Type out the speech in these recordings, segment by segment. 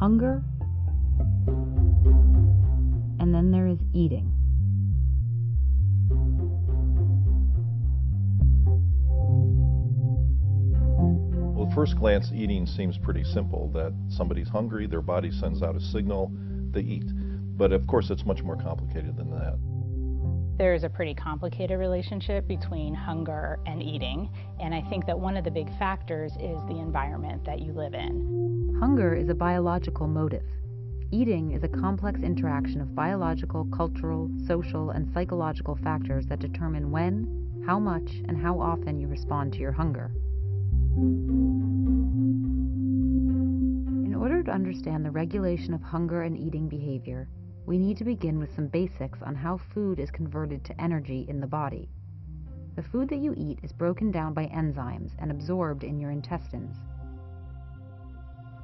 hunger, and then there is eating. Well, at first glance, eating seems pretty simple, that somebody's hungry, their body sends out a signal, they eat. But of course, it's much more complicated than that. There's a pretty complicated relationship between hunger and eating, and I think that one of the big factors is the environment that you live in. Hunger is a biological motive. Eating is a complex interaction of biological, cultural, social, and psychological factors that determine when, how much, and how often you respond to your hunger. In order to understand the regulation of hunger and eating behavior, we need to begin with some basics on how food is converted to energy in the body. The food that you eat is broken down by enzymes and absorbed in your intestines.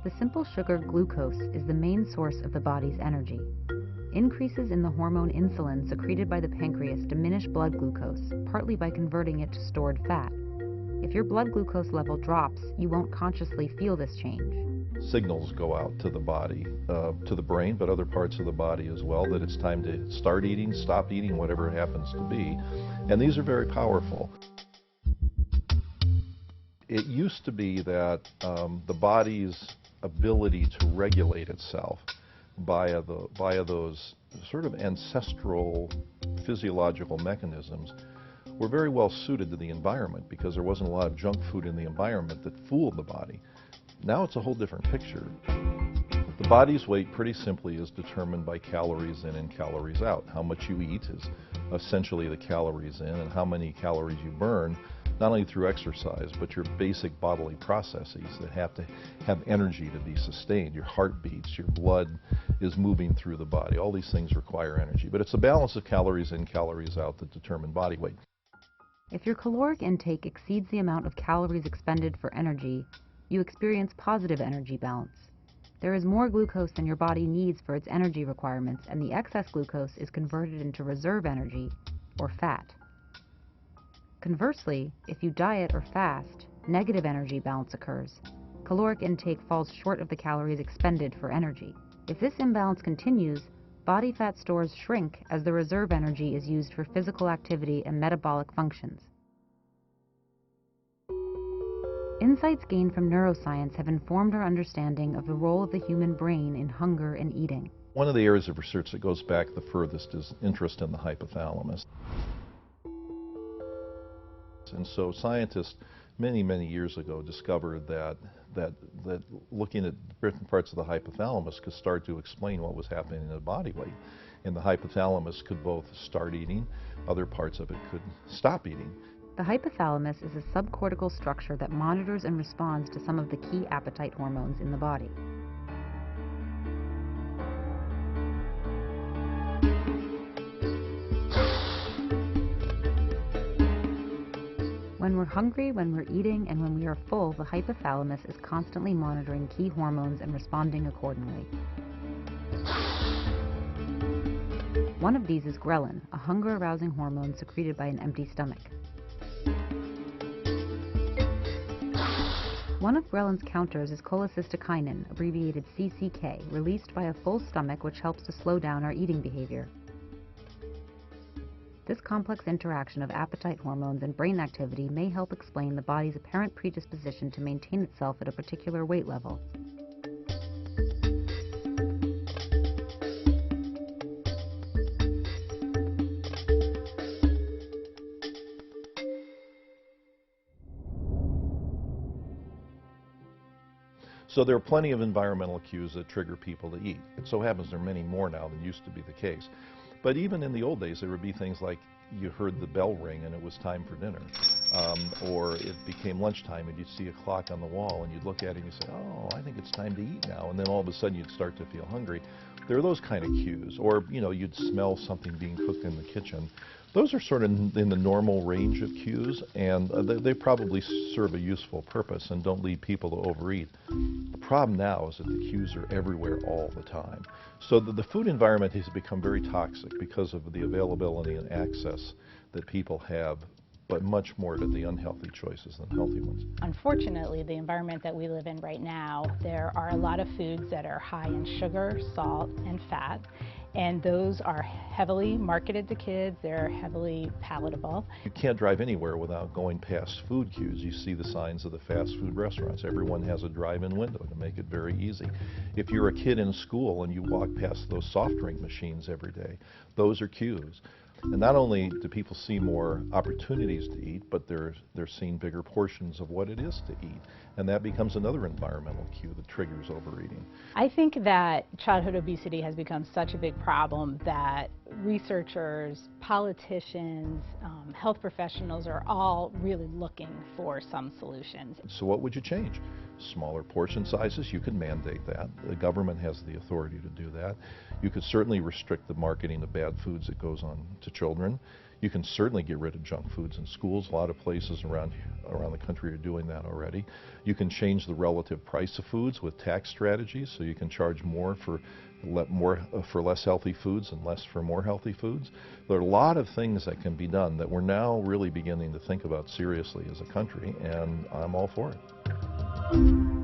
The simple sugar glucose is the main source of the body's energy. Increases in the hormone insulin secreted by the pancreas diminish blood glucose, partly by converting it to stored fat. If your blood glucose level drops, you won't consciously feel this change. Signals go out to the body, to the brain, but other parts of the body as well, that it's time to start eating, stop eating, whatever it happens to be. And these are very powerful. It used to be that the body's ability to regulate itself via those sort of ancestral physiological mechanisms were very well suited to the environment, because there wasn't a lot of junk food in the environment that fooled the body. Now it's a whole different picture. The body's weight, pretty simply, is determined by calories in and calories out. How much you eat is essentially the calories in, and how many calories you burn, not only through exercise, but your basic bodily processes that have to have energy to be sustained. Your heart beats, your blood is moving through the body. All these things require energy. But it's a balance of calories in, calories out that determine body weight. If your caloric intake exceeds the amount of calories expended for energy, you experience positive energy balance. There is more glucose than your body needs for its energy requirements, and the excess glucose is converted into reserve energy, or fat. Conversely, if you diet or fast, negative energy balance occurs. Caloric intake falls short of the calories expended for energy. If this imbalance continues, body fat stores shrink as the reserve energy is used for physical activity and metabolic functions. Insights gained from neuroscience have informed our understanding of the role of the human brain in hunger and eating. One of the areas of research that goes back the furthest is interest in the hypothalamus. And so scientists many, many years ago discovered that looking at different parts of the hypothalamus could start to explain what was happening in the body weight. And the hypothalamus could both start eating, other parts of it could stop eating. The hypothalamus is a subcortical structure that monitors and responds to some of the key appetite hormones in the body. When we're hungry, when we're eating, and when we are full, the hypothalamus is constantly monitoring key hormones and responding accordingly. One of these is ghrelin, a hunger-arousing hormone secreted by an empty stomach. One of ghrelin's counters is cholecystokinin, abbreviated CCK, released by a full stomach, which helps to slow down our eating behavior. This complex interaction of appetite hormones and brain activity may help explain the body's apparent predisposition to maintain itself at a particular weight level. So there are plenty of environmental cues that trigger people to eat. It so happens there are many more now than used to be the case. But even in the old days, there would be things like you heard the bell ring and it was time for dinner. Or it became lunchtime and you'd see a clock on the wall and you'd look at it and you'd say, oh, I think it's time to eat now. And then all of a sudden you'd start to feel hungry. There are those kind of cues. Or, you know, you'd smell something being cooked in the kitchen. Those are sort of in the normal range of cues, and they probably serve a useful purpose and don't lead people to overeat. The problem now is that the cues are everywhere all the time. So the food environment has become very toxic because of the availability and access that people have but much more to the unhealthy choices than healthy ones. Unfortunately, the environment that we live in right now, there are a lot of foods that are high in sugar, salt, and fat, and those are heavily marketed to kids. They're heavily palatable. You can't drive anywhere without going past food queues. You see the signs of the fast food restaurants. Everyone has a drive-in window to make it very easy. If you're a kid in school and you walk past those soft drink machines every day, those are queues. And not only do people see more opportunities to eat, but they're seeing bigger portions of what it is to eat. And that becomes another environmental cue that triggers overeating. I think that childhood obesity has become such a big problem that researchers, politicians, health professionals are all really looking for some solutions. So what would you change? Smaller portion sizes, you can mandate that. The government has the authority to do that. You could certainly restrict the marketing of bad foods that goes on to children. You can certainly get rid of junk foods in schools. A lot of places around the country are doing that already. You can change the relative price of foods with tax strategies, so you can charge more for less healthy foods and less for more healthy foods. There are a lot of things that can be done that we're now really beginning to think about seriously as a country, and I'm all for it.